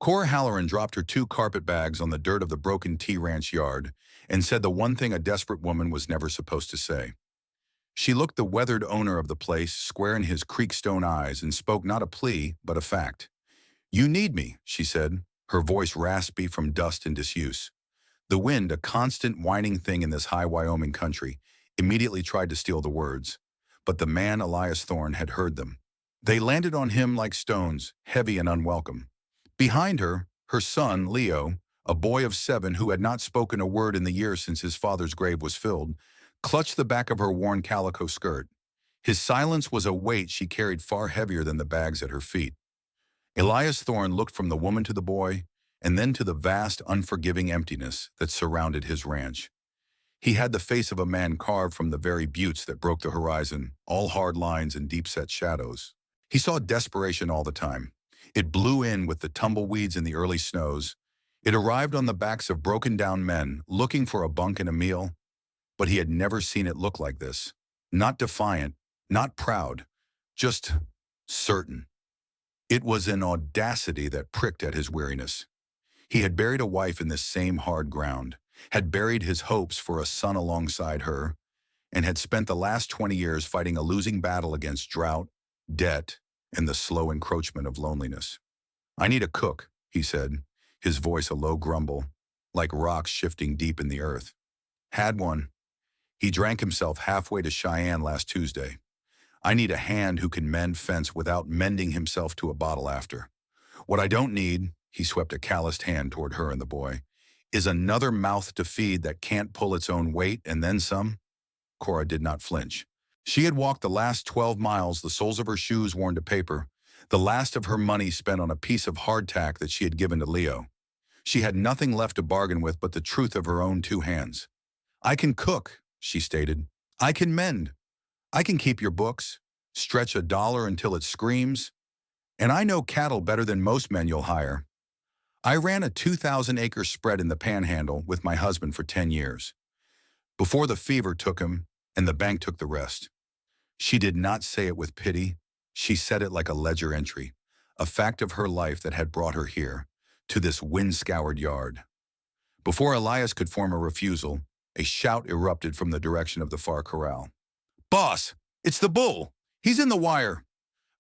Cora Halloran dropped her 2 carpet bags on the dirt of the broken T-Ranch yard and said the one thing a desperate woman was never supposed to say. She looked the weathered owner of the place square in his creekstone eyes and spoke not a plea, but a fact. "You need me," she said, her voice raspy from dust and disuse. The wind, a constant whining thing in this high Wyoming country, immediately tried to steal the words. But the man Elias Thorne had heard them. They landed on him like stones, heavy and unwelcome. Behind her, her son, Leo, a boy of 7 who had not spoken a word in the years since his father's grave was filled, clutched the back of her worn calico skirt. His silence was a weight she carried far heavier than the bags at her feet. Elias Thorne looked from the woman to the boy, and then to the vast, unforgiving emptiness that surrounded his ranch. He had the face of a man carved from the very buttes that broke the horizon, all hard lines and deep-set shadows. He saw desperation all the time. It blew in with the tumbleweeds and the early snows. It arrived on the backs of broken-down men looking for a bunk and a meal. But he had never seen it look like this. Not defiant, not proud, just certain. It was an audacity that pricked at his weariness. He had buried a wife in this same hard ground, had buried his hopes for a son alongside her, and had spent the last 20 years fighting a losing battle against drought, debt, and the slow encroachment of loneliness. "I need a cook," he said, his voice a low grumble, like rocks shifting deep in the earth. "Had one. He drank himself halfway to Cheyenne last Tuesday. I need a hand who can mend fence without mending himself to a bottle after. What I don't need," he swept a calloused hand toward her and the boy, "is another mouth to feed that can't pull its own weight and then some." Cora did not flinch. She had walked the last 12 miles, the soles of her shoes worn to paper, the last of her money spent on a piece of hardtack that she had given to Leo. She had nothing left to bargain with but the truth of her own 2 hands. "I can cook," she stated. "I can mend. I can keep your books, stretch a dollar until it screams, and I know cattle better than most men you'll hire. I ran a 2,000-acre spread in the Panhandle with my husband for 10 years. Before the fever took him and the bank took the rest." She did not say it with pity. She said it like a ledger entry, a fact of her life that had brought her here, to this wind-scoured yard. Before Elias could form a refusal, a shout erupted from the direction of the far corral. "Boss, it's the bull! He's in the wire!"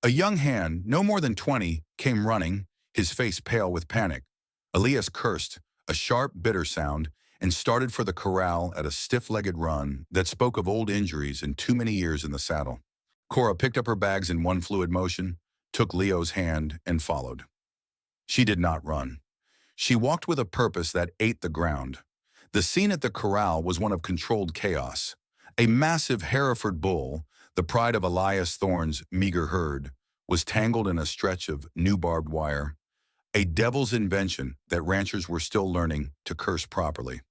A young hand, no more than 20, came running, his face pale with panic. Elias cursed, a sharp, bitter sound, and started for the corral at a stiff-legged run that spoke of old injuries and too many years in the saddle. Cora picked up her bags in one fluid motion, took Leo's hand, and followed. She did not run. She walked with a purpose that ate the ground. The scene at the corral was one of controlled chaos. A massive Hereford bull, the pride of Elias Thorne's meager herd, was tangled in a stretch of new barbed wire, a devil's invention that ranchers were still learning to curse properly.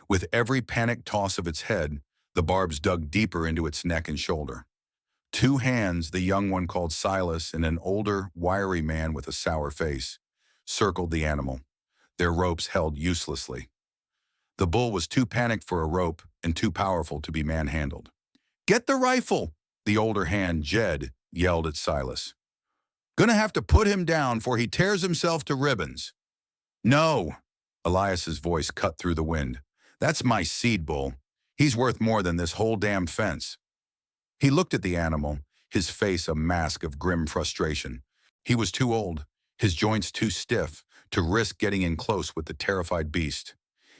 With every panicked toss of its head, the barbs dug deeper into its neck and shoulder. 2 hands, the young one called Silas and an older, wiry man with a sour face, circled the animal, their ropes held uselessly. The bull was too panicked for a rope and too powerful to be manhandled. "Get the rifle!" the older hand, Jed, yelled at Silas. "Gonna have to put him down for he tears himself to ribbons." "No," Elias's voice cut through the wind. "That's my seed bull. He's worth more than this whole damn fence." He looked at the animal, his face a mask of grim frustration. He was too old, his joints too stiff, to risk getting in close with the terrified beast.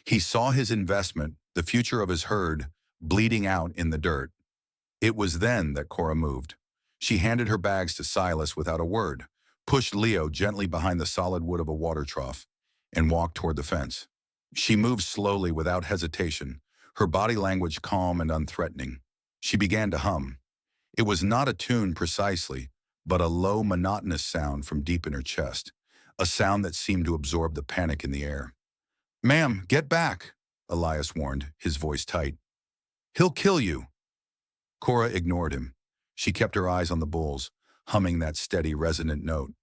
He saw his investment, the future of his herd, bleeding out in the dirt. It was then that Cora moved. She handed her bags to Silas without a word, pushed Leo gently behind the solid wood of a water trough, and walked toward the fence. She moved slowly without hesitation, her body language calm and unthreatening. She began to hum. It was not a tune precisely, but a low, monotonous sound from deep in her chest, a sound that seemed to absorb the panic in the air. "Ma'am, get back," Elias warned, his voice tight. "He'll kill you." Cora ignored him. She kept her eyes on the bulls, humming that steady, resonant note.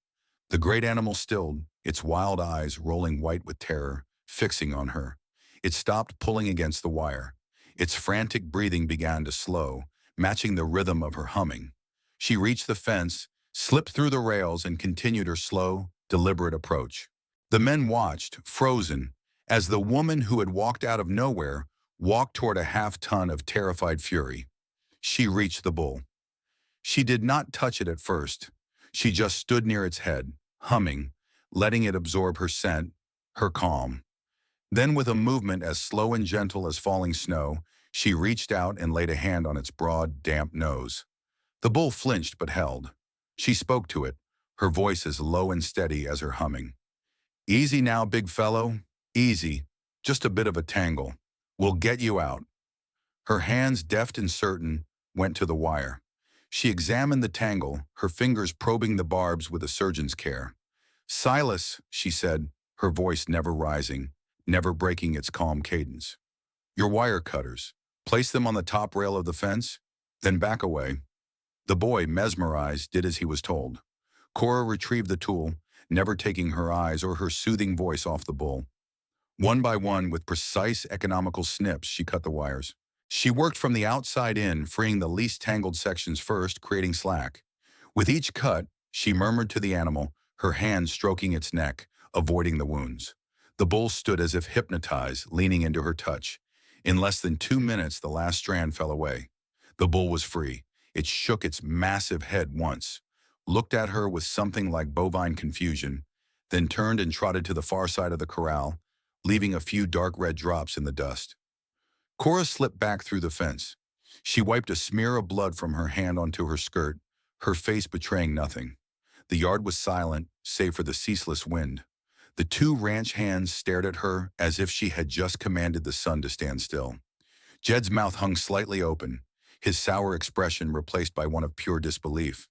The great animal stilled, its wild eyes rolling white with terror, fixing on her. It stopped pulling against the wire. Its frantic breathing began to slow, matching the rhythm of her humming. She reached the fence, slipped through the rails, and continued her slow, deliberate approach. The men watched, frozen, as the woman who had walked out of nowhere walked toward a half-ton of terrified fury. She reached the bull. She did not touch it at first. She just stood near its head, humming, letting it absorb her scent, her calm. Then with a movement as slow and gentle as falling snow, she reached out and laid a hand on its broad, damp nose. The bull flinched but held. She spoke to it, her voice as low and steady as her humming. "Easy now, big fellow. Easy. Just a bit of a tangle. We'll get you out." Her hands, deft and certain, went to the wire. She examined the tangle, her fingers probing the barbs with a surgeon's care. "Silas," she said, her voice never rising, never breaking its calm cadence. "Your wire cutters. Place them on the top rail of the fence, then back away." The boy, mesmerized, did as he was told. Cora retrieved the tool, never taking her eyes or her soothing voice off the bull. One by one, with precise, economical snips, she cut the wires. She worked from the outside in, freeing the least tangled sections first, creating slack. With each cut, she murmured to the animal, her hand stroking its neck, avoiding the wounds. The bull stood as if hypnotized, leaning into her touch. In less than 2 minutes, the last strand fell away. The bull was free. It shook its massive head once, looked at her with something like bovine confusion, then turned and trotted to the far side of the corral, leaving a few dark red drops in the dust. Cora slipped back through the fence. She wiped a smear of blood from her hand onto her skirt, her face betraying nothing. The yard was silent, save for the ceaseless wind. The two ranch hands stared at her as if she had just commanded the sun to stand still. Jed's mouth hung slightly open, his sour expression replaced by one of pure disbelief.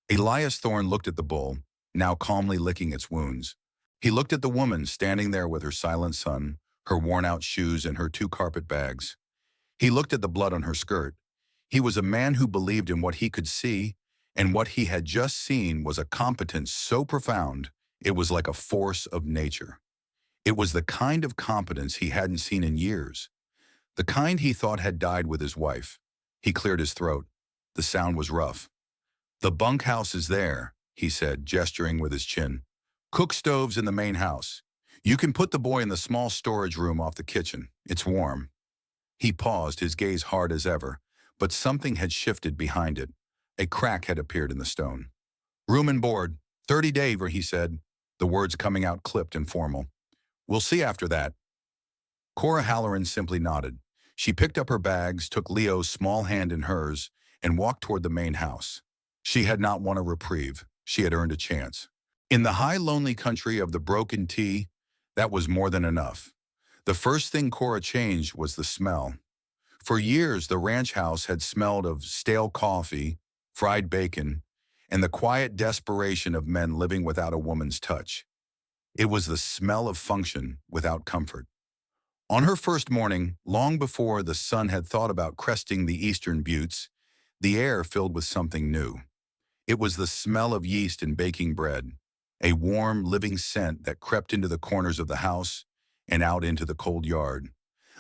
Elias Thorne looked at the bull, now calmly licking its wounds. He looked at the woman standing there with her silent son, her worn-out shoes and her 2 carpet bags. He looked at the blood on her skirt. He was a man who believed in what he could see, and what he had just seen was a competence so profound it was like a force of nature. It was the kind of competence he hadn't seen in years, the kind he thought had died with his wife. He cleared his throat. The sound was rough. "The bunkhouse is there," he said, gesturing with his chin. "Cook stove's in the main house. You can put the boy in the small storage room off the kitchen. It's warm." He paused, his gaze hard as ever, but something had shifted behind it. A crack had appeared in the stone. "Room and board. 30 days," he said, the words coming out clipped and formal. "We'll see after that." Cora Halloran simply nodded. She picked up her bags, took Leo's small hand in hers, and walked toward the main house. She had not won a reprieve. She had earned a chance. In the high, lonely country of the broken T, that was more than enough. The first thing Cora changed was the smell. For years, the ranch house had smelled of stale coffee, fried bacon, and the quiet desperation of men living without a woman's touch. It was the smell of function without comfort. On her first morning, long before the sun had thought about cresting the eastern buttes, the air filled with something new. It was the smell of yeast and baking bread, a warm, living scent that crept into the corners of the house and out into the cold yard,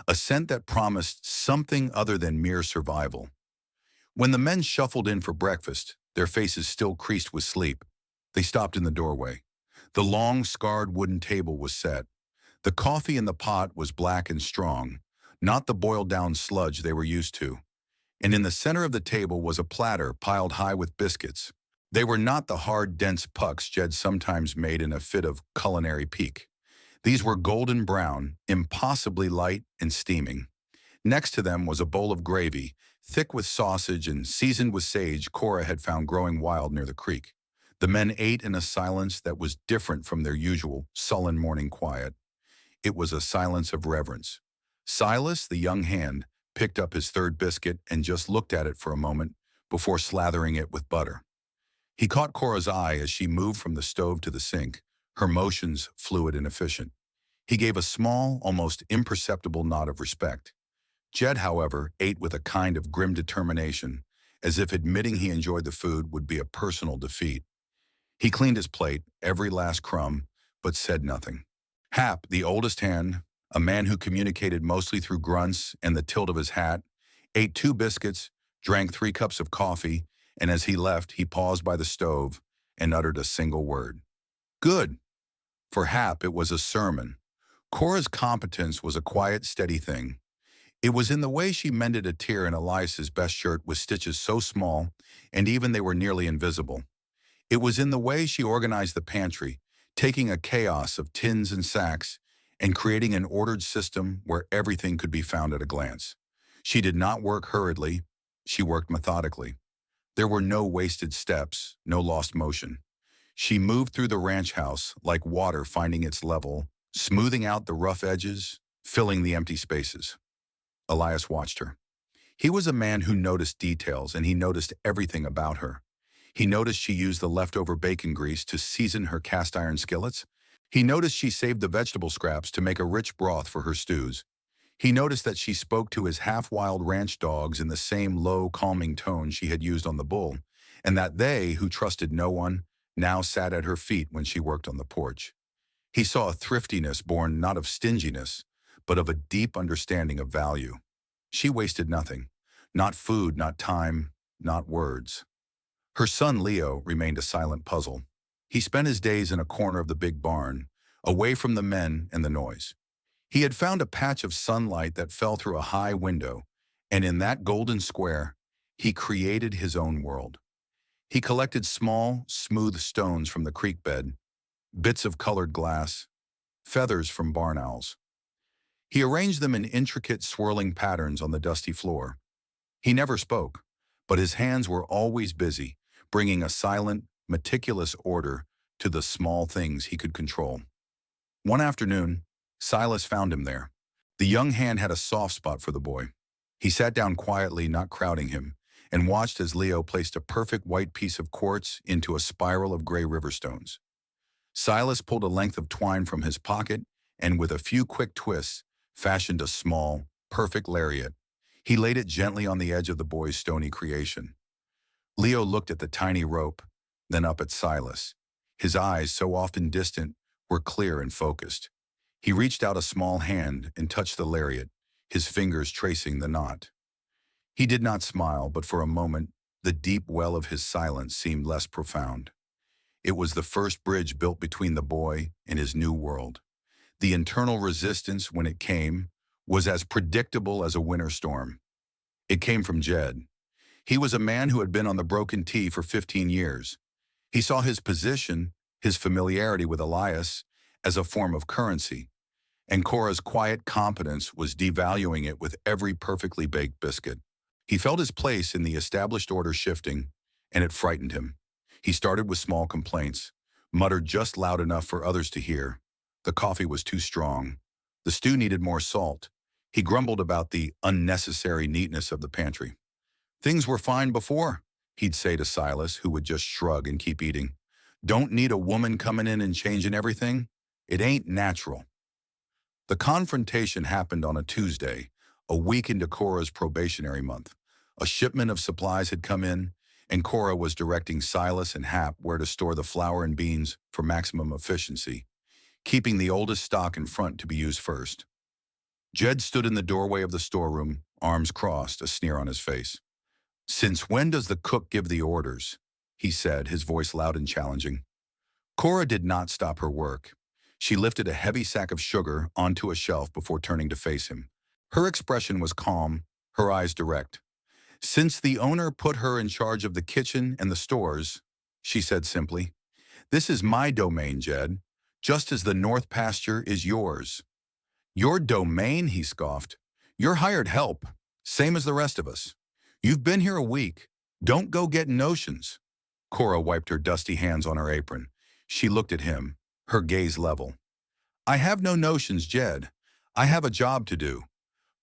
a scent that promised something other than mere survival. When the men shuffled in for breakfast, their faces still creased with sleep, they stopped in the doorway. The long, scarred wooden table was set. The coffee in the pot was black and strong, not the boiled-down sludge they were used to. And in the center of the table was a platter piled high with biscuits. They were not the hard, dense pucks Jed sometimes made in a fit of culinary pique. These were golden brown, impossibly light and steaming. Next to them was a bowl of gravy, thick with sausage and seasoned with sage Cora had found growing wild near the creek. The men ate in a silence that was different from their usual sullen morning quiet. It was a silence of reverence. Silas, the young hand, picked up his third biscuit and just looked at it for a moment before slathering it with butter. He caught Cora's eye as she moved from the stove to the sink, her motions fluid and efficient. He gave a small, almost imperceptible nod of respect. Jed, however, ate with a kind of grim determination, as if admitting he enjoyed the food would be a personal defeat. He cleaned his plate, every last crumb, but said nothing. Hap, the oldest hand, a man who communicated mostly through grunts and the tilt of his hat, ate 2 biscuits, drank 3 cups of coffee, and as he left, he paused by the stove and uttered a single word. "Good." For Hap, it was a sermon. Cora's competence was a quiet, steady thing. It was in the way she mended a tear in Elias's best shirt with stitches so small, and even they were nearly invisible. It was in the way she organized the pantry, taking a chaos of tins and sacks and creating an ordered system where everything could be found at a glance. She did not work hurriedly. She worked methodically. There were no wasted steps, no lost motion. She moved through the ranch house like water finding its level, smoothing out the rough edges, filling the empty spaces. Elias watched her. He was a man who noticed details, and he noticed everything about her. He noticed she used the leftover bacon grease to season her cast iron skillets. He noticed she saved the vegetable scraps to make a rich broth for her stews. He noticed that she spoke to his half-wild ranch dogs in the same low, calming tone she had used on the bull, and that they, who trusted no one, now sat at her feet when she worked on the porch. He saw a thriftiness born not of stinginess, but of a deep understanding of value. She wasted nothing. Not food, not time, not words. Her son Leo remained a silent puzzle. He spent his days in a corner of the big barn, away from the men and the noise. He had found a patch of sunlight that fell through a high window, and in that golden square, he created his own world. He collected small, smooth stones from the creek bed, bits of colored glass, feathers from barn owls. He arranged them in intricate, swirling patterns on the dusty floor. He never spoke, but his hands were always busy, bringing a silent, meticulous order to the small things he could control. One afternoon, Silas found him there. The young hand had a soft spot for the boy. He sat down quietly, not crowding him, and watched as Leo placed a perfect white piece of quartz into a spiral of gray river stones. Silas pulled a length of twine from his pocket and, with a few quick twists, fashioned a small, perfect lariat. He laid it gently on the edge of the boy's stony creation. Leo looked at the tiny rope, then up at Silas. His eyes, so often distant, were clear and focused. He reached out a small hand and touched the lariat, his fingers tracing the knot. He did not smile, but for a moment, the deep well of his silence seemed less profound. It was the first bridge built between the boy and his new world. The internal resistance, when it came, was as predictable as a winter storm. It came from Jed. He was a man who had been on the Broken T for 15 years. He saw his position, his familiarity with Elias, as a form of currency, and Cora's quiet competence was devaluing it with every perfectly baked biscuit. He felt his place in the established order shifting, and it frightened him. He started with small complaints, muttered just loud enough for others to hear. The coffee was too strong. The stew needed more salt. He grumbled about the unnecessary neatness of the pantry. Things were fine before, he'd say to Silas, who would just shrug and keep eating. Don't need a woman coming in and changing everything. It ain't natural. The confrontation happened on a Tuesday, a week into Cora's probationary month. A shipment of supplies had come in, and Cora was directing Silas and Hap where to store the flour and beans for maximum efficiency, keeping the oldest stock in front to be used first. Jed stood in the doorway of the storeroom, arms crossed, a sneer on his face. "Since when does the cook give the orders?" he said, his voice loud and challenging. Cora did not stop her work. She lifted a heavy sack of sugar onto a shelf before turning to face him. Her expression was calm, her eyes direct. "Since the owner put her in charge of the kitchen and the stores," she said simply. "This is my domain, Jed, just as the north pasture is yours." "Your domain?" he scoffed. "You're hired help, same as the rest of us. You've been here a week. Don't go getting notions." Cora wiped her dusty hands on her apron. She looked at him, her gaze level. "I have no notions, Jed. I have a job to do.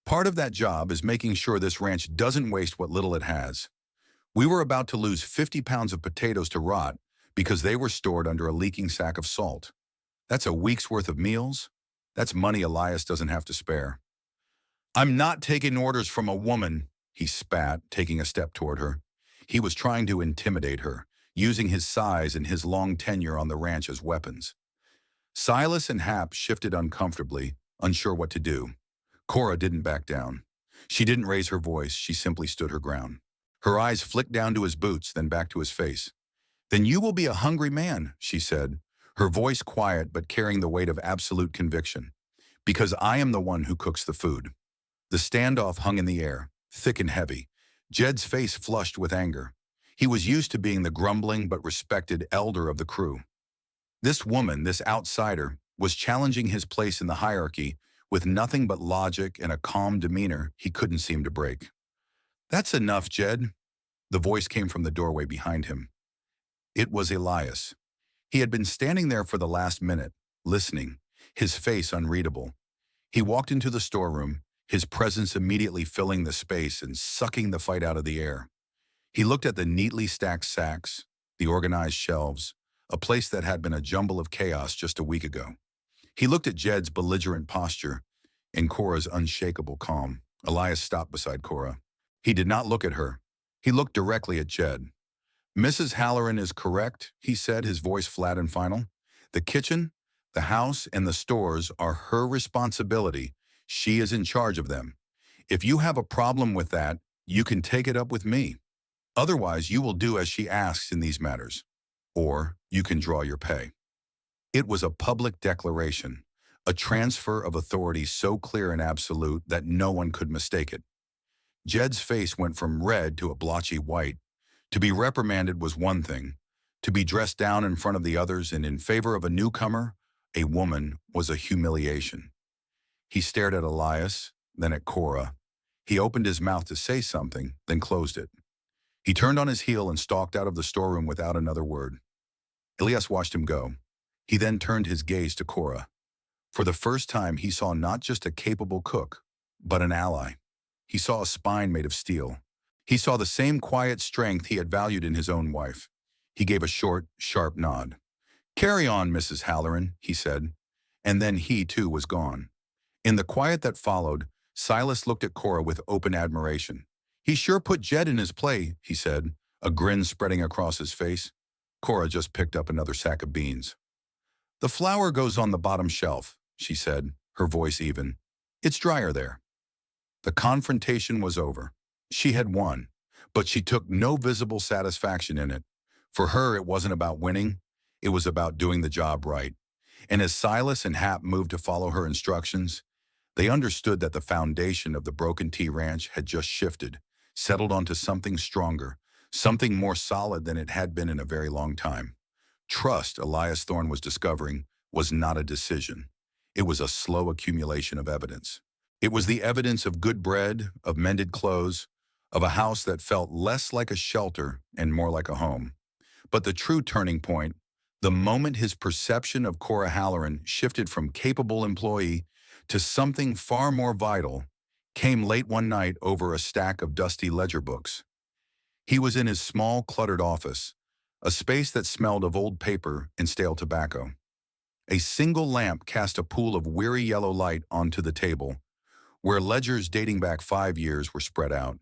Part of that job is making sure this ranch doesn't waste what little it has. We were about to lose 50 pounds of potatoes to rot because they were stored under a leaking sack of salt. That's a week's worth of meals. That's money Elias doesn't have to spare." "I'm not taking orders from a woman," he spat, taking a step toward her. He was trying to intimidate her, using his size and his long tenure on the ranch as weapons. Silas and Hap shifted uncomfortably, unsure what to do. Cora didn't back down. She didn't raise her voice, she simply stood her ground. Her eyes flicked down to his boots, then back to his face. "Then you will be a hungry man," she said, her voice quiet but carrying the weight of absolute conviction. Because I am the one who cooks the food. The standoff hung in the air, thick and heavy. Jed's face flushed with anger. He was used to being the grumbling but respected elder of the crew. This woman, this outsider, was challenging his place in the hierarchy with nothing but logic and a calm demeanor he couldn't seem to break. "That's enough, Jed." The voice came from the doorway behind him. It was Elias. He had been standing there for the last minute, listening, his face unreadable. He walked into the storeroom, his presence immediately filling the space and sucking the fight out of the air. He looked at the neatly stacked sacks, the organized shelves, a place that had been a jumble of chaos just a week ago. He looked at Jed's belligerent posture and Cora's unshakable calm. Elias stopped beside Cora. He did not look at her. He looked directly at Jed. "Mrs. Halloran is correct," he said, his voice flat and final. "The kitchen, the house, and the stores are her responsibility. She is in charge of them. If you have a problem with that, you can take it up with me. Otherwise, you will do as she asks in these matters. Or you can draw your pay." It was a public declaration, a transfer of authority so clear and absolute that no one could mistake it. Jed's face went from red to a blotchy white. To be reprimanded was one thing. To be dressed down in front of the others and in favor of a newcomer, a woman, was a humiliation. He stared at Elias, then at Cora. He opened his mouth to say something, then closed it. He turned on his heel and stalked out of the storeroom without another word. Elias watched him go. He then turned his gaze to Cora. For the first time, he saw not just a capable cook, but an ally. He saw a spine made of steel. He saw the same quiet strength he had valued in his own wife. He gave a short, sharp nod. "Carry on, Mrs. Halloran," he said. And then he, too, was gone. In the quiet that followed, Silas looked at Cora with open admiration. "He sure put Jed in his play," he said, a grin spreading across his face. Cora just picked up another sack of beans. "The flour goes on the bottom shelf," she said, her voice even. "It's drier there." The confrontation was over. She had won, but she took no visible satisfaction in it. For her, it wasn't about winning. It was about doing the job right. And as Silas and Hap moved to follow her instructions, they understood that the foundation of the Broken T Ranch had just shifted, settled onto something stronger, something more solid than it had been in a very long time. Trust, Elias Thorne was discovering, was not a decision. It was a slow accumulation of evidence. It was the evidence of good bread, of mended clothes, of a house that felt less like a shelter and more like a home. But the true turning point, the moment his perception of Cora Halloran shifted from capable employee to something far more vital, came late one night over a stack of dusty ledger books. He was in his small, cluttered office, a space that smelled of old paper and stale tobacco. A single lamp cast a pool of weary yellow light onto the table, where ledgers dating back 5 years were spread out.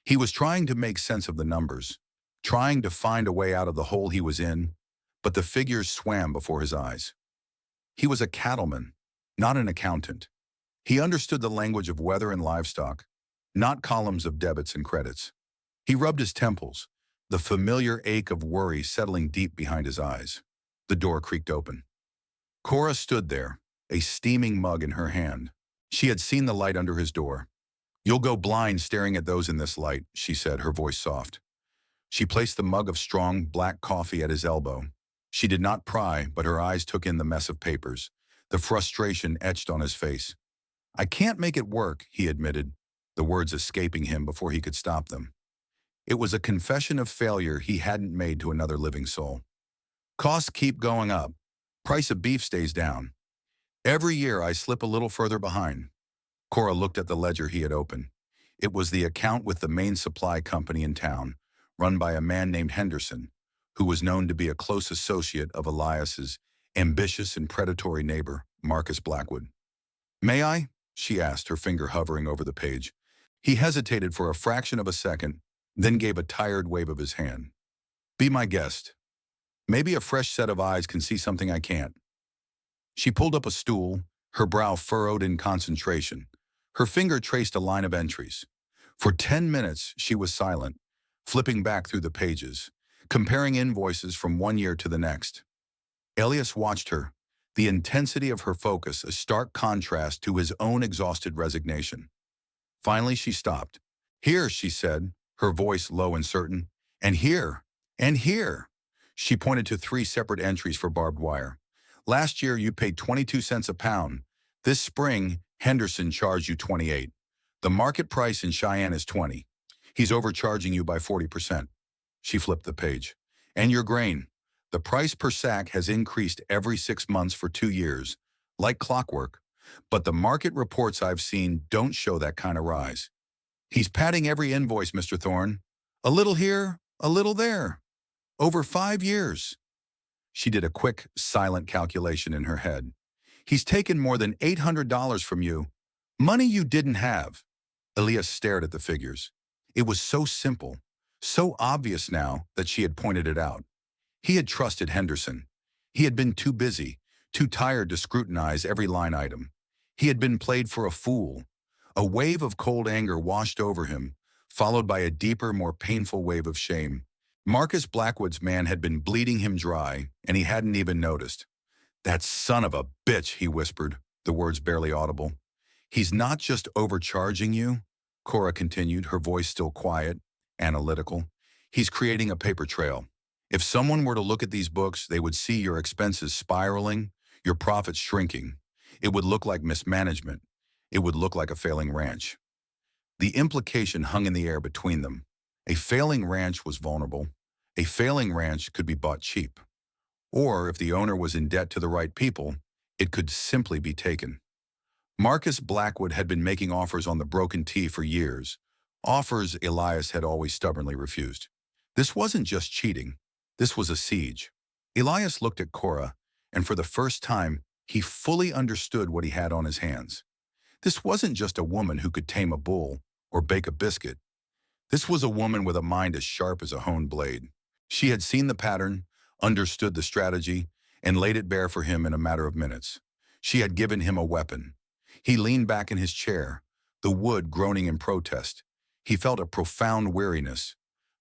He was trying to make sense of the numbers, trying to find a way out of the hole he was in, but the figures swam before his eyes. He was a cattleman, not an accountant. He understood the language of weather and livestock, not columns of debits and credits. He rubbed his temples, the familiar ache of worry settling deep behind his eyes. The door creaked open. Cora stood there, a steaming mug in her hand. She had seen the light under his door. "You'll go blind staring at those in this light," she said, her voice soft. She placed the mug of strong, black coffee at his elbow. She did not pry, but her eyes took in the mess of papers, the frustration etched on his face. "I can't make it work," he admitted, the words escaping him before he could stop them. It was a confession of failure he hadn't made to another living soul. "Costs keep going up. Price of beef stays down. Every year I slip a little further behind." Cora looked at the ledger he had opened. It was the account with the main supply company in town, run by a man named Henderson, who was known to be a close associate of Elias's ambitious and predatory neighbor, Marcus Blackwood. "May I?" she asked, her finger hovering over the page. He hesitated for a fraction of a second, then gave a tired wave of his hand. "Be my guest. Maybe a fresh set of eyes can see something I can't." She pulled up a stool, her brow furrowed in concentration. Her finger traced a line of entries. For 10 minutes, she was silent, flipping back through the pages, comparing invoices from one year to the next. Elias watched her, the intensity of her focus a stark contrast to his own exhausted resignation. Finally, she stopped. "Here," she said, her voice low and certain. "And here. And here." She pointed to 3 separate entries for barbed wire. "Last year, you paid 22 cents a pound. This spring, Henderson charged you 28. The market price in Cheyenne is 20. He's overcharging you by 40%. She flipped the page. "And your grain. The price per sack has increased every 6 months for 2 years, like clockwork. But the market reports I've seen don't show that kind of rise. He's padding every invoice, Mr. Thorne. A little here, a little there. Over 5 years." She did a quick, silent calculation in her head. "He's taken more than $800 from you. Money you didn't have." Elias stared at the figures. It was so simple, so obvious now that she had pointed it out. He had trusted Henderson. He had been too busy, too tired to scrutinize every line item. He had been played for a fool. A wave of cold anger washed over him, followed by a deeper, more painful wave of shame. Marcus Blackwood's man had been bleeding him dry, and he hadn't even noticed. "That son of a bitch," he whispered, the words barely audible. "He's not just overcharging you," Cora continued, her voice still quiet, analytical. "He's creating a paper trail. If someone were to look at these books, they would see your expenses spiraling, your profits shrinking. It would look like mismanagement. It would look like a failing ranch." The implication hung in the air between them. A failing ranch was vulnerable. A failing ranch could be bought cheap. Or, if the owner was in debt to the right people, it could simply be taken. Marcus Blackwood had been making offers on the Broken T for years, offers Elias had always stubbornly refused. This wasn't just cheating. This was a siege. Elias looked at Cora, and for the first time, he fully understood what he had on his hands. This wasn't just a woman who could tame a bull or bake a biscuit. This was a woman with a mind as sharp as a honed blade. She had seen the pattern, understood the strategy, and laid it bare for him in a matter of minutes. She had given him a weapon. He leaned back in his chair, the wood groaning in protest. He felt a profound weariness,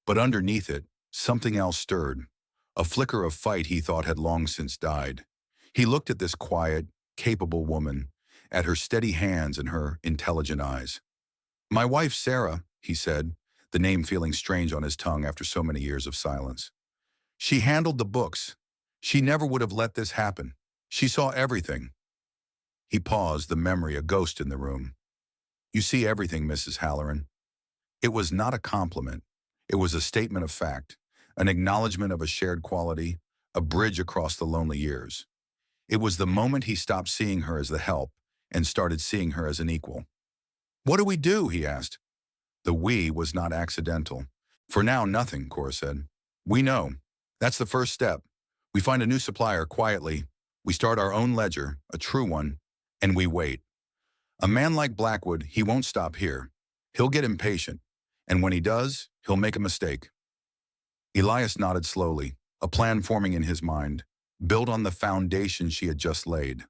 but underneath it, something else stirred, a flicker of fight he thought had long since died. He looked at this quiet, capable woman, at her steady hands and her intelligent eyes. "My wife, Sarah," he said, the name feeling strange on his tongue after so many years of silence. "She handled the books. She never would have let this happen. She saw everything." He paused, the memory a ghost in the room. "You see everything, Mrs. Halloran." It was not a compliment. It was a statement of fact, an acknowledgement of a shared quality, a bridge across the lonely years. It was the moment he stopped seeing her as the help and started seeing her as an equal. "What do we do?" he asked. The "we" was not accidental. "For now, nothing," Cora said. "We know. That's the first step. We find a new supplier quietly. We start our own ledger, a true one, and we wait. A man like Blackwood, he won't stop here. He'll get impatient, and when he does, he'll make a mistake." Elias nodded slowly, a plan forming in his mind, built on the foundation she had just laid.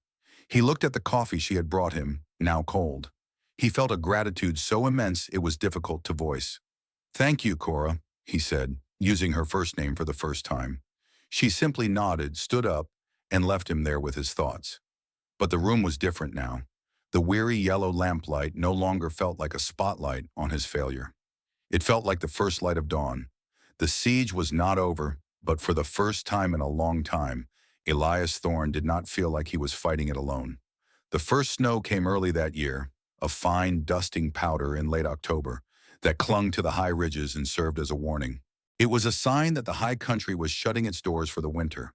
He looked at the coffee she had brought him, now cold. He felt a gratitude so immense it was difficult to voice. "Thank you, Cora," he said, using her first name for the first time. She simply nodded, stood up, and left him there with his thoughts. But the room was different now. The weary yellow lamplight no longer felt like a spotlight on his failure. It felt like the first light of dawn. The siege was not over, but for the first time in a long time, Elias Thorne did not feel like he was fighting it alone. The first snow came early that year, a fine, dusting powder in late October that clung to the high ridges and served as a warning. It was a sign that the high country was shutting its doors for the winter.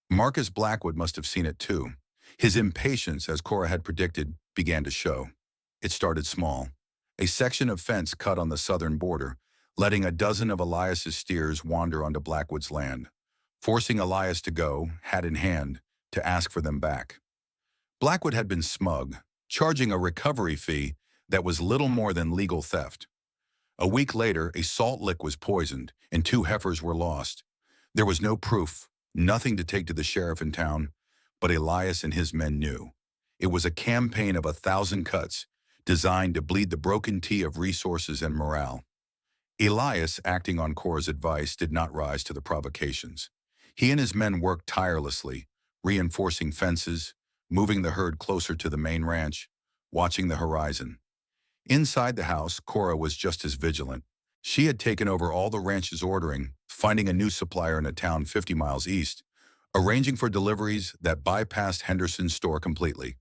Marcus Blackwood must have seen it too. His impatience, as Cora had predicted, began to show. It started small. A section of fence cut on the southern border, letting a dozen of Elias's steers wander onto Blackwood's land, forcing Elias to go, hat in hand, to ask for them back. Blackwood had been smug, charging a recovery fee that was little more than legal theft. A week later, a salt lick was poisoned, and 2 heifers were lost. There was no proof, nothing to take to the sheriff in town, but Elias and his men knew. It was a campaign of 1,000 cuts, designed to bleed the Broken T of resources and morale. Elias, acting on Cora's advice, did not rise to the provocations. He and his men worked tirelessly, reinforcing fences, moving the herd closer to the main ranch, watching the horizon. Inside the house, Cora was just as vigilant. She had taken over all the ranch's ordering, finding a new supplier in a town 50 miles east, arranging for deliveries that bypassed Henderson's store completely.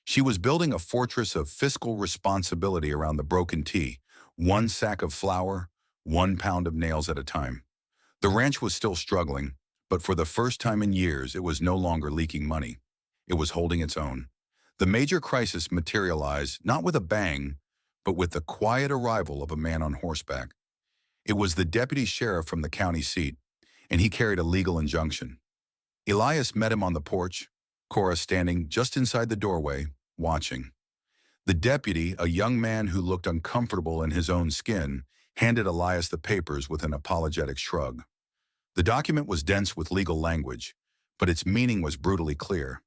She was building a fortress of fiscal responsibility around the broken T, one sack of flour, 1 pound of nails at a time. The ranch was still struggling, but for the first time in years, it was no longer leaking money. It was holding its own. The major crisis materialized not with a bang, but with the quiet arrival of a man on horseback. It was the deputy sheriff from the county seat, and he carried a legal injunction. Elias met him on the porch, Cora standing just inside the doorway, watching. The deputy, a young man who looked uncomfortable in his own skin, handed Elias the papers with an apologetic shrug. The document was dense with legal language, but its meaning was brutally clear.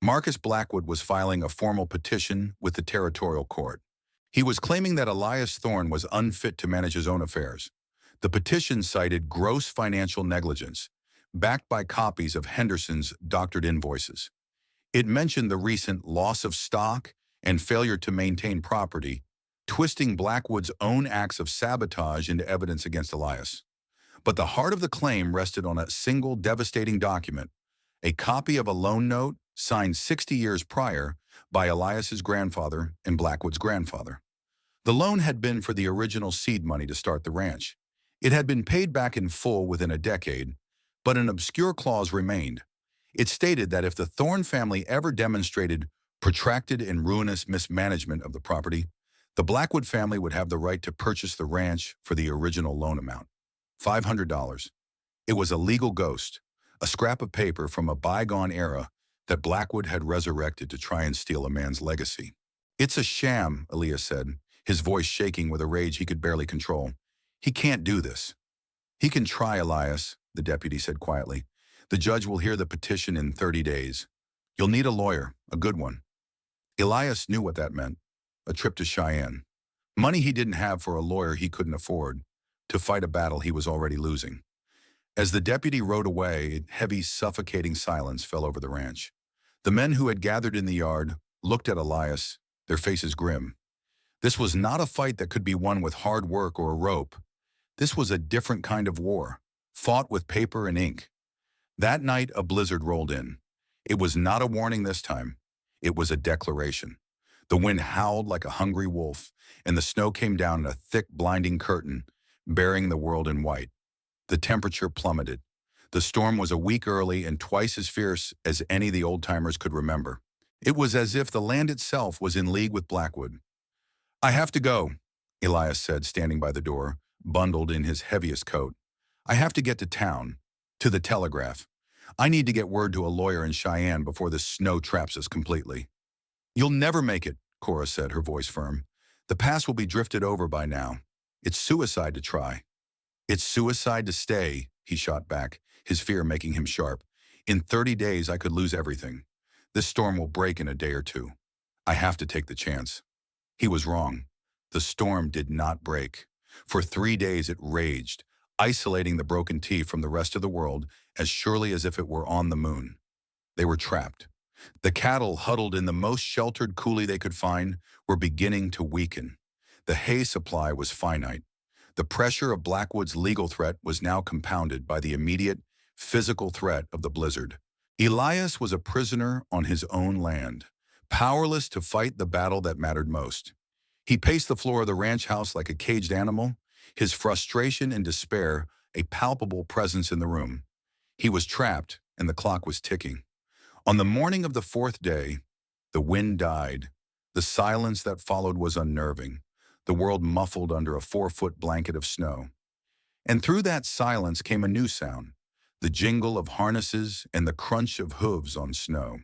Marcus Blackwood was filing a formal petition with the territorial court. He was claiming that Elias Thorne was unfit to manage his own affairs. The petition cited gross financial negligence, backed by copies of Henderson's doctored invoices. It mentioned the recent loss of stock and failure to maintain property, twisting Blackwood's own acts of sabotage into evidence against Elias. But the heart of the claim rested on a single devastating document, a copy of a loan note signed 60 years prior by Elias's grandfather and Blackwood's grandfather. The loan had been for the original seed money to start the ranch. It had been paid back in full within a decade, but an obscure clause remained. It stated that if the Thorne family ever demonstrated protracted and ruinous mismanagement of the property, the Blackwood family would have the right to purchase the ranch for the original loan amount, $500. It was a legal ghost, a scrap of paper from a bygone era that Blackwood had resurrected to try and steal a man's legacy. "It's a sham," Elias said, his voice shaking with a rage he could barely control. "He can't do this." "He can try, Elias," the deputy said quietly. "The judge will hear the petition in 30 days. You'll need a lawyer, a good one." Elias knew what that meant, a trip to Cheyenne. Money he didn't have for a lawyer he couldn't afford, to fight a battle he was already losing. As the deputy rode away, a heavy, suffocating silence fell over the ranch. The men who had gathered in the yard looked at Elias, their faces grim. This was not a fight that could be won with hard work or a rope. This was a different kind of war, fought with paper and ink. That night, a blizzard rolled in. It was not a warning this time. It was a declaration. The wind howled like a hungry wolf, and the snow came down in a thick, blinding curtain, burying the world in white. The temperature plummeted. The storm was a week early and twice as fierce as any the old-timers could remember. It was as if the land itself was in league with Blackwood. "I have to go," Elias said, standing by the door, bundled in his heaviest coat. "I have to get to town, to the telegraph. I need to get word to a lawyer in Cheyenne before the snow traps us completely." "You'll never make it," Cora said, her voice firm. "The pass will be drifted over by now. It's suicide to try." "It's suicide to stay," he shot back, his fear making him sharp. "In 30 days, I could lose everything. This storm will break in a day or two. I have to take the chance." He was wrong. The storm did not break. For 3 days it raged, isolating the broken T from the rest of the world as surely as if it were on the moon. They were trapped. The cattle, huddled in the most sheltered coulee they could find, were beginning to weaken. The hay supply was finite. The pressure of Blackwood's legal threat was now compounded by the immediate, physical threat of the blizzard. Elias was a prisoner on his own land, powerless to fight the battle that mattered most. He paced the floor of the ranch house like a caged animal, his frustration and despair a palpable presence in the room. He was trapped, and the clock was ticking. On the morning of the 4th day, the wind died. The silence that followed was unnerving, the world muffled under a 4-foot blanket of snow. And through that silence came a new sound, the jingle of harnesses and the crunch of hooves on snow.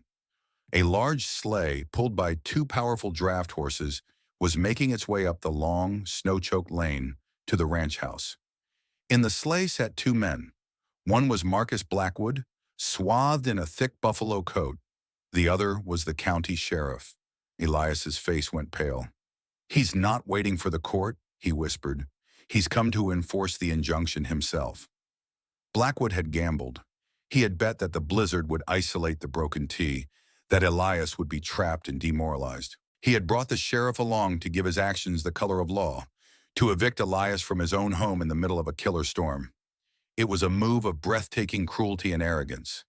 A large sleigh, pulled by 2 powerful draft horses, was making its way up the long, snow-choked lane to the ranch house. In the sleigh sat 2 men. One was Marcus Blackwood, swathed in a thick buffalo coat. The other was the county sheriff. Elias's face went pale. "He's not waiting for the court," he whispered. "He's come to enforce the injunction himself." Blackwood had gambled. He had bet that the blizzard would isolate the broken T, that Elias would be trapped and demoralized. He had brought the sheriff along to give his actions the color of law, to evict Elias from his own home in the middle of a killer storm. It was a move of breathtaking cruelty and arrogance.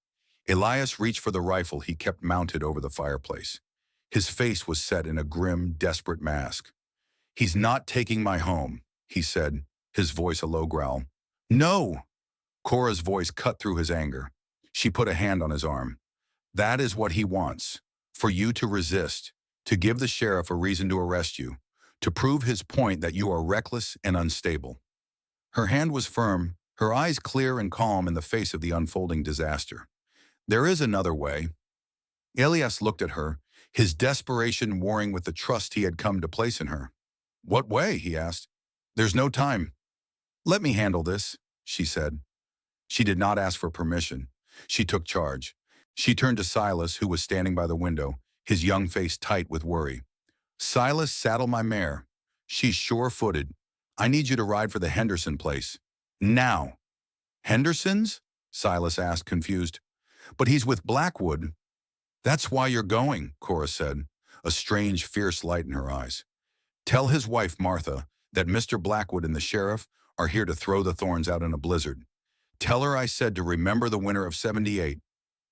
Elias reached for the rifle he kept mounted over the fireplace. His face was set in a grim, desperate mask. "He's not taking my home," he said, his voice a low growl. "No!" Cora's voice cut through his anger. She put a hand on his arm. "That is what he wants, for you to resist, to give the sheriff a reason to arrest you, to prove his point that you are reckless and unstable." Her hand was firm, her eyes clear and calm in the face of the unfolding disaster. "There is another way." Elias looked at her, his desperation warring with the trust he had come to place in her. "What way?" he asked. "There's no time." "Let me handle this," she said. She did not ask for permission. She took charge. She turned to Silas, who was standing by the window, his young face tight with worry. "Silas, saddle my mare. She's sure-footed. I need you to ride for the Henderson place. Now." "Henderson's?" Silas asked, confused. "But he's with Blackwood." "That's why you're going," Cora said, a strange, fierce light in her eyes. "Tell his wife, Martha, that Mr. Blackwood and the sheriff are here to throw the Thorns out in a blizzard. Tell her I said to remember the winter of '78.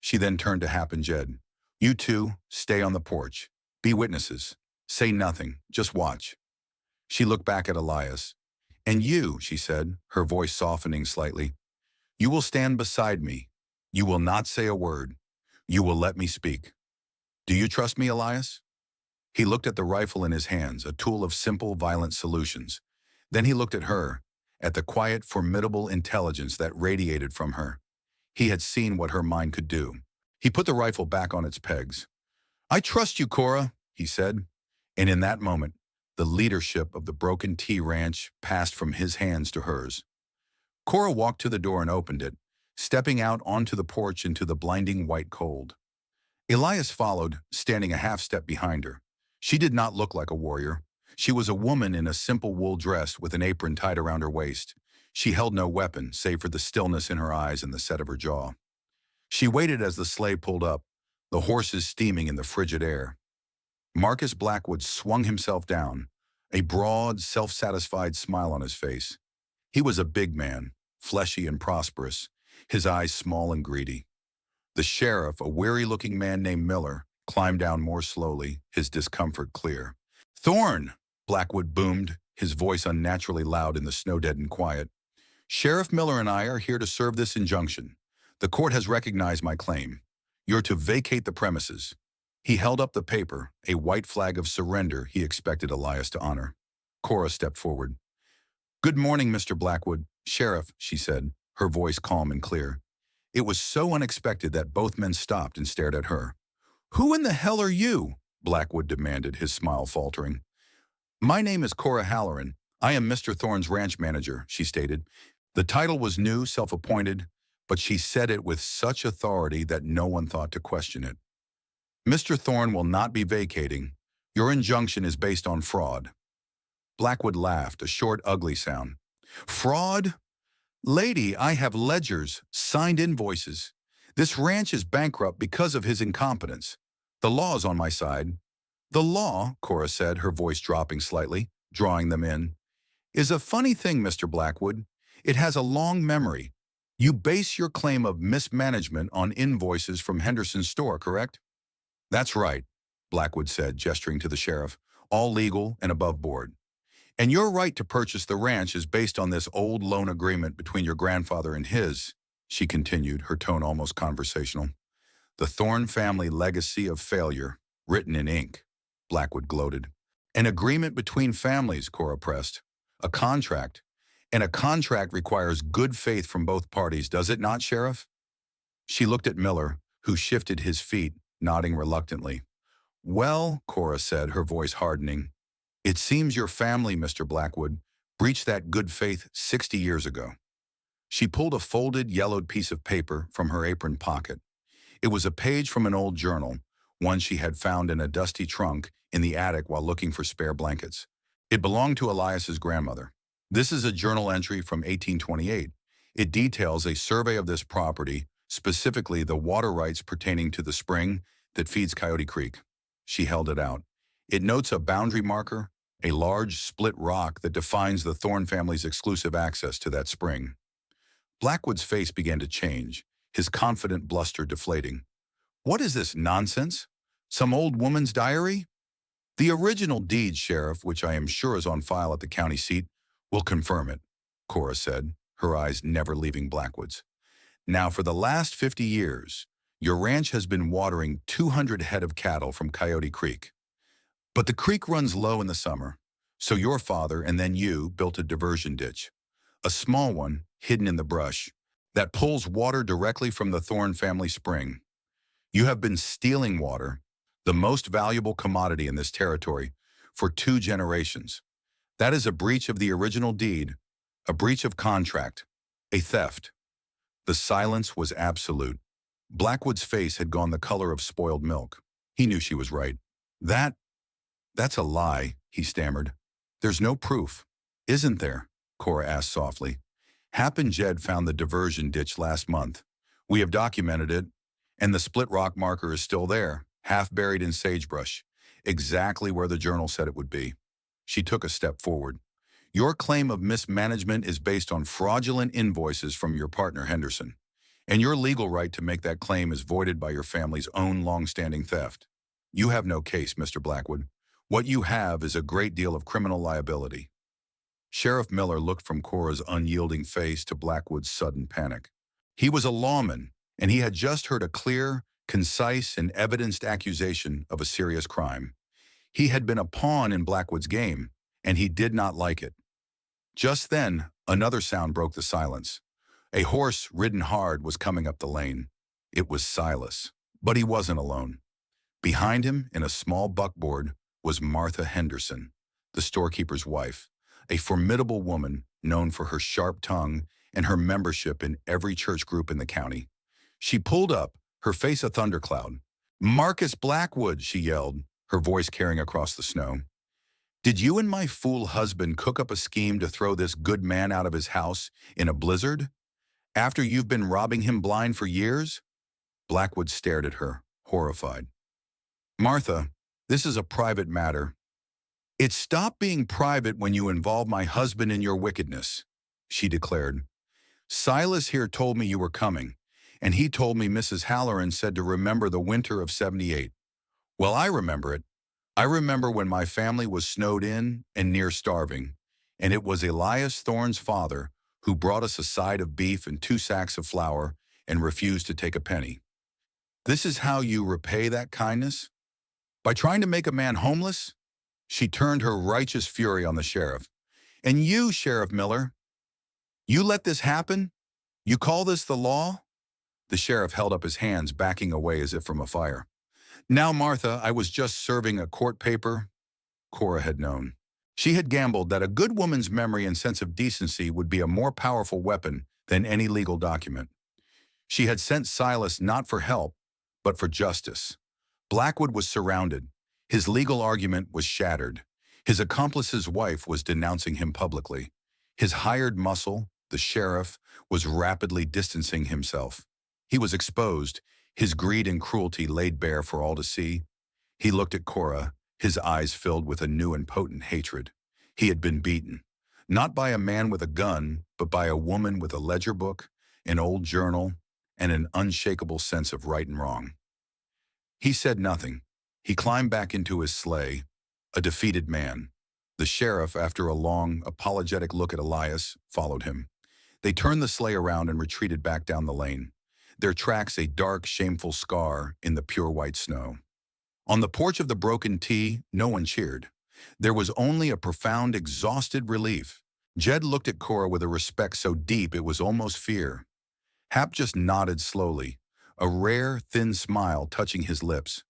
She then turned to Hap and Jed. "You two, stay on the porch. Be witnesses. Say nothing. Just watch." She looked back at Elias. "And you," she said, her voice softening slightly, "you will stand beside me. You will not say a word. You will let me speak. Do you trust me, Elias?" He looked at the rifle in his hands, a tool of simple, violent solutions. Then he looked at her, at the quiet, formidable intelligence that radiated from her. He had seen what her mind could do. He put the rifle back on its pegs. "I trust you, Cora," he said. And in that moment, the leadership of the Broken T Ranch passed from his hands to hers. Cora walked to the door and opened it, stepping out onto the porch into the blinding white cold. Elias followed, standing a half step behind her. She did not look like a warrior. She was a woman in a simple wool dress with an apron tied around her waist. She held no weapon, save for the stillness in her eyes and the set of her jaw. She waited as the sleigh pulled up, the horses steaming in the frigid air. Marcus Blackwood swung himself down, a broad, self-satisfied smile on his face. He was a big man, fleshy and prosperous, his eyes small and greedy. The sheriff, a weary-looking man named Miller, climbed down more slowly, his discomfort clear. "Thorn!" Blackwood boomed, his voice unnaturally loud in the snow-deadened quiet. "Sheriff Miller and I are here to serve this injunction. The court has recognized my claim. You're to vacate the premises." He held up the paper, a white flag of surrender he expected Elias to honor. Cora stepped forward. "Good morning, Mr. Blackwood." "Sheriff," she said, her voice calm and clear. It was so unexpected that both men stopped and stared at her. "Who in the hell are you?" Blackwood demanded, his smile faltering. "My name is Cora Halloran. I am Mr. Thorne's ranch manager," she stated. The title was new, self-appointed, but she said it with such authority that no one thought to question it. "Mr. Thorne will not be vacating. Your injunction is based on fraud." Blackwood laughed, a short, ugly sound. "Fraud? Lady, I have ledgers, signed invoices. This ranch is bankrupt because of his incompetence. The law is on my side." "The law," Cora said, her voice dropping slightly, drawing them in, "is a funny thing, Mr. Blackwood. It has a long memory. You base your claim of mismanagement on invoices from Henderson's store, correct?" "That's right," Blackwood said, gesturing to the sheriff, "all legal and above board. And your right to purchase the ranch is based on this old loan agreement between your grandfather and his," she continued, her tone almost conversational. "The Thorne family legacy of failure, written in ink," Blackwood gloated. "An agreement between families," Cora pressed. "A contract. And a contract requires good faith from both parties, does it not, Sheriff?" She looked at Miller, who shifted his feet, nodding reluctantly. "Well," Cora said, her voice hardening, "it seems your family, Mr. Blackwood, breached that good faith 60 years ago." She pulled a folded, yellowed piece of paper from her apron pocket. It was a page from an old journal, one she had found in a dusty trunk in the attic while looking for spare blankets. It belonged to Elias's grandmother. "This is a journal entry from 1828. It details a survey of this property specifically the water rights pertaining to the spring that feeds Coyote Creek. She held it out. It notes a boundary marker, a large split rock that defines the Thorne family's exclusive access to that spring. Blackwood's face began to change, his confident bluster deflating. What is this nonsense? Some old woman's diary? The original deed, Sheriff, which I am sure is on file at the county seat, will confirm it, Cora said, her eyes never leaving Blackwood's. Now, for the last 50 years, your ranch has been watering 200 head of cattle from Coyote Creek. But the creek runs low in the summer, so your father and then you built a diversion ditch, a small one hidden in the brush, that pulls water directly from the Thorne family spring. You have been stealing water, the most valuable commodity in this territory, for 2 generations. That is a breach of the original deed, a breach of contract, a theft. The silence was absolute. Blackwood's face had gone the color of spoiled milk. He knew she was right. That's a lie, he stammered. There's no proof. Isn't there? Cora asked softly. Hap and Jed found the diversion ditch last month. We have documented it, and the split rock marker is still there, half buried in sagebrush, exactly where the journal said it would be. She took a step forward. Your claim of mismanagement is based on fraudulent invoices from your partner Henderson, and your legal right to make that claim is voided by your family's own long-standing theft. You have no case, Mr. Blackwood. What you have is a great deal of criminal liability. Sheriff Miller looked from Cora's unyielding face to Blackwood's sudden panic. He was a lawman, and he had just heard a clear, concise, and evidenced accusation of a serious crime. He had been a pawn in Blackwood's game, and he did not like it. Just then, another sound broke the silence. A horse, ridden hard, was coming up the lane. It was Silas, but he wasn't alone. Behind him, in a small buckboard, was Martha Henderson, the storekeeper's wife, a formidable woman known for her sharp tongue and her membership in every church group in the county. She pulled up, her face a thundercloud. "Marcus Blackwood," she yelled, her voice carrying across the snow. "Did you and my fool husband cook up a scheme to throw this good man out of his house in a blizzard? After you've been robbing him blind for years?" Blackwood stared at her, horrified. "Martha, this is a private matter." "It stopped being private when you involved my husband in your wickedness," she declared. "Silas here told me you were coming, and he told me Mrs. Halloran said to remember the winter of '78. Well, I remember it. I remember when my family was snowed in and near starving, and it was Elias Thorne's father who brought us a side of beef and 2 sacks of flour and refused to take a penny. This is how you repay that kindness? By trying to make a man homeless?" She turned her righteous fury on the sheriff. "And you, Sheriff Miller, you let this happen? You call this the law?" The sheriff held up his hands, backing away as if from a fire. "Now, Martha, I was just serving a court paper." Cora had known. She had gambled that a good woman's memory and sense of decency would be a more powerful weapon than any legal document. She had sent Silas not for help, but for justice. Blackwood was surrounded. His legal argument was shattered. His accomplice's wife was denouncing him publicly. His hired muscle, the sheriff, was rapidly distancing himself. He was exposed, his greed and cruelty laid bare for all to see. He looked at Cora, his eyes filled with a new and potent hatred. He had been beaten, not by a man with a gun, but by a woman with a ledger book, an old journal, and an unshakable sense of right and wrong. He said nothing. He climbed back into his sleigh, a defeated man. The sheriff, after a long, apologetic look at Elias, followed him. They turned the sleigh around and retreated back down the lane, their tracks a dark, shameful scar in the pure white snow. On the porch of the Broken T, no one cheered. There was only a profound, exhausted relief. Jed looked at Cora with a respect so deep it was almost fear. Hap just nodded slowly, a rare, thin smile touching his lips.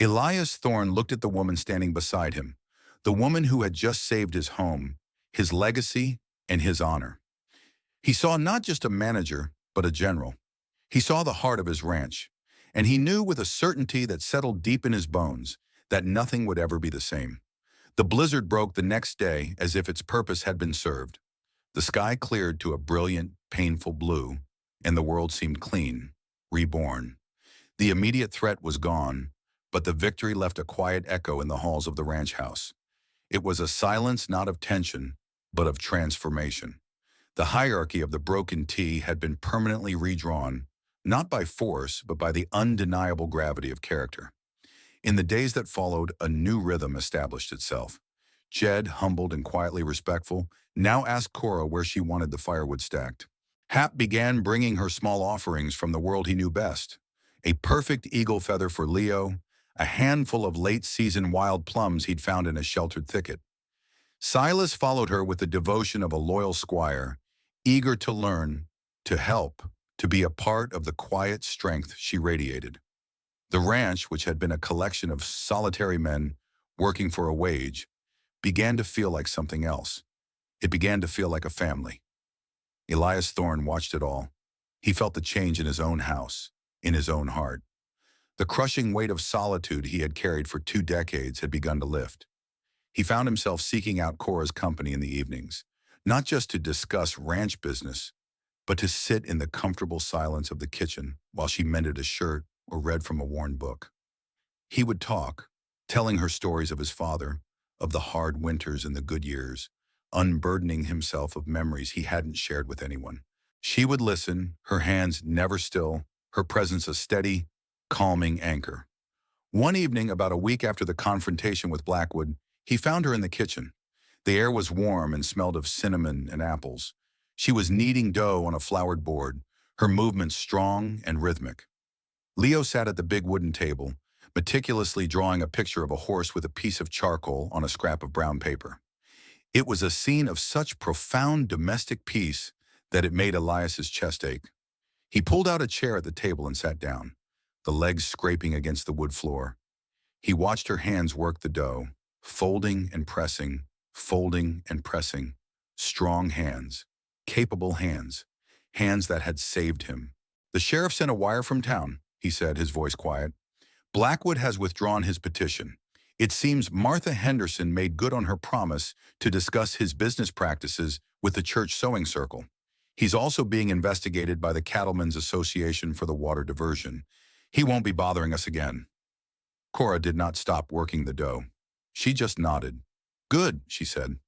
Elias Thorne looked at the woman standing beside him, the woman who had just saved his home, his legacy, and his honor. He saw not just a manager, but a general. He saw the heart of his ranch, and he knew with a certainty that settled deep in his bones that nothing would ever be the same. The blizzard broke the next day as if its purpose had been served. The sky cleared to a brilliant, painful blue. and the world seemed clean, reborn. The immediate threat was gone, but the victory left a quiet echo in the halls of the ranch house. It was a silence not of tension, but of transformation. The hierarchy of the broken T had been permanently redrawn, not by force, but by the undeniable gravity of character. In the days that followed, a new rhythm established itself. Jed, humbled and quietly respectful, now asked Cora where she wanted the firewood stacked. Hap began bringing her small offerings from the world he knew best. A perfect eagle feather for Leo, a handful of late-season wild plums he'd found in a sheltered thicket. Silas followed her with the devotion of a loyal squire, eager to learn, to help, to be a part of the quiet strength she radiated. The ranch, which had been a collection of solitary men working for a wage, began to feel like something else. It began to feel like a family. Elias Thorne watched it all. He felt the change in his own house, in his own heart. The crushing weight of solitude he had carried for 2 decades had begun to lift. He found himself seeking out Cora's company in the evenings, not just to discuss ranch business, but to sit in the comfortable silence of the kitchen while she mended a shirt or read from a worn book. He would talk, telling her stories of his father, of the hard winters and the good years, unburdening himself of memories he hadn't shared with anyone. She would listen, her hands never still, her presence a steady, calming anchor. One evening, about a week after the confrontation with Blackwood, he found her in the kitchen. The air was warm and smelled of cinnamon and apples. She was kneading dough on a floured board, her movements strong and rhythmic. Leo sat at the big wooden table, meticulously drawing a picture of a horse with a piece of charcoal on a scrap of brown paper. It was a scene of such profound domestic peace that it made Elias's chest ache. He pulled out a chair at the table and sat down, the legs scraping against the wood floor. He watched her hands work the dough, folding and pressing, folding and pressing. Strong hands, capable hands, hands that had saved him. "The sheriff sent a wire from town," he said, his voice quiet. "Blackwood has withdrawn his petition. It seems Martha Henderson made good on her promise to discuss his business practices with the church sewing circle. He's also being investigated by the Cattlemen's Association for the water diversion. He won't be bothering us again." Cora did not stop working the dough. She just nodded. "Good," she said.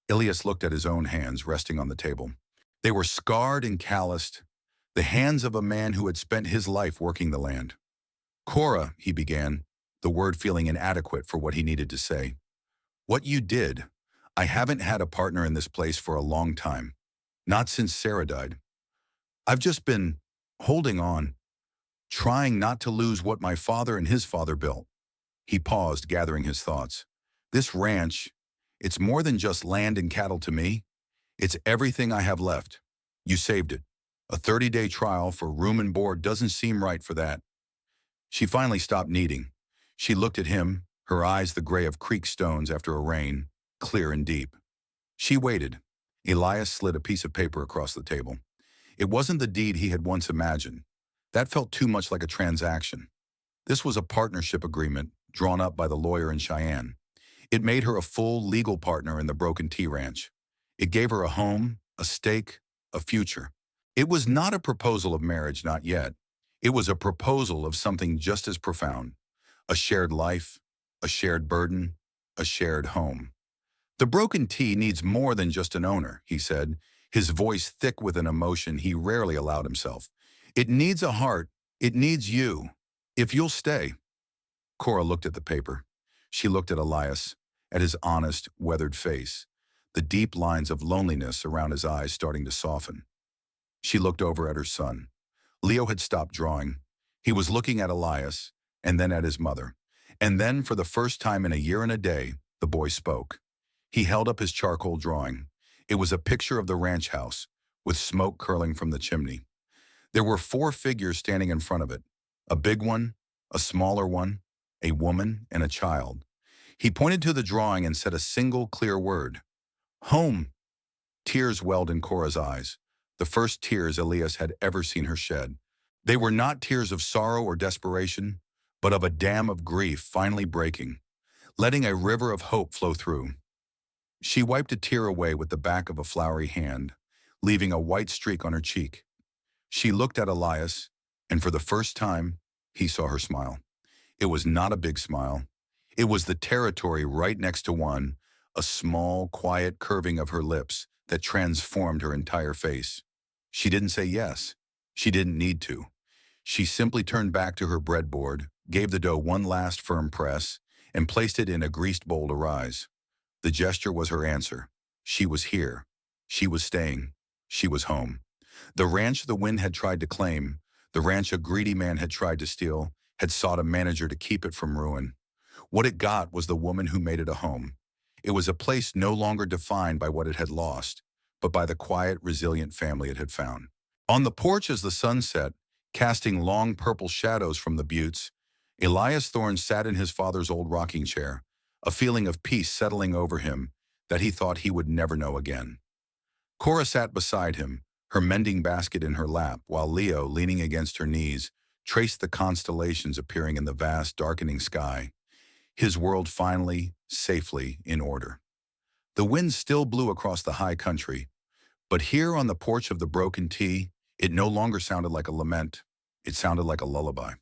Elias looked at his own hands resting on the table. They were scarred and calloused, the hands of a man who had spent his life working the land. "Cora," he began, the word feeling inadequate for what he needed to say. "What you did, I haven't had a partner in this place for a long time. Not since Sarah died. I've just been holding on, trying not to lose what my father and his father built." He paused, gathering his thoughts. "This ranch, it's more than just land and cattle to me. It's everything I have left. You saved it. A 30-day trial for room and board doesn't seem right for that." She finally stopped kneading. She looked at him, her eyes the gray of creek stones after a rain, clear and deep. She waited. Elias slid a piece of paper across the table. It wasn't the deed he had once imagined. That felt too much like a transaction. This was a partnership agreement drawn up by the lawyer in Cheyenne. It made her a full legal partner in the Broken Tea Ranch. It gave her a home, a stake, a future. It was not a proposal of marriage, not yet. It was a proposal of something just as profound. A shared life, a shared burden, a shared home. "The Broken Tea needs more than just an owner," he said, his voice thick with an emotion he rarely allowed himself. "It needs a heart. It needs you. If you'll stay." Cora looked at the paper. She looked at Elias, at his honest, weathered face, the deep lines of loneliness around his eyes starting to soften. She looked over at her son. Leo had stopped drawing. He was looking at Elias, and then at his mother. And then, for the first time in a year and a day, the boy spoke. He held up his charcoal drawing. It was a picture of the ranch house, with smoke curling from the chimney. There were 4 figures standing in front of it. A big one, a smaller one, a woman, and a child. He pointed to the drawing and said a single clear word. "Home." Tears welled in Cora's eyes, the first tears Elias had ever seen her shed. They were not tears of sorrow or desperation, but of a dam of grief finally breaking, letting a river of hope flow through. She wiped a tear away with the back of a floury hand, leaving a white streak on her cheek. She looked at Elias, and for the first time, he saw her smile. It was not a big smile. It was the territory right next to one, a small, quiet curving of her lips that transformed her entire face. She didn't say yes. She didn't need to. She simply turned back to her breadboard, gave the dough one last firm press, and placed it in a greased bowl to rise. The gesture was her answer. She was here. She was staying. She was home. The ranch the wind had tried to claim, the ranch a greedy man had tried to steal, had sought a manager to keep it from ruin. What it got was the woman who made it a home. It was a place no longer defined by what it had lost, but by the quiet, resilient family it had found. On the porch as the sun set, casting long purple shadows from the buttes, Elias Thorne sat in his father's old rocking chair, a feeling of peace settling over him that he thought he would never know again. Cora sat beside him, her mending basket in her lap, while Leo, leaning against her knees, traced the constellations appearing in the vast, darkening sky, his world finally, safely in order. The wind still blew across the high country, but here on the porch of the Broken T, it no longer sounded like a lament. It sounded like a lullaby.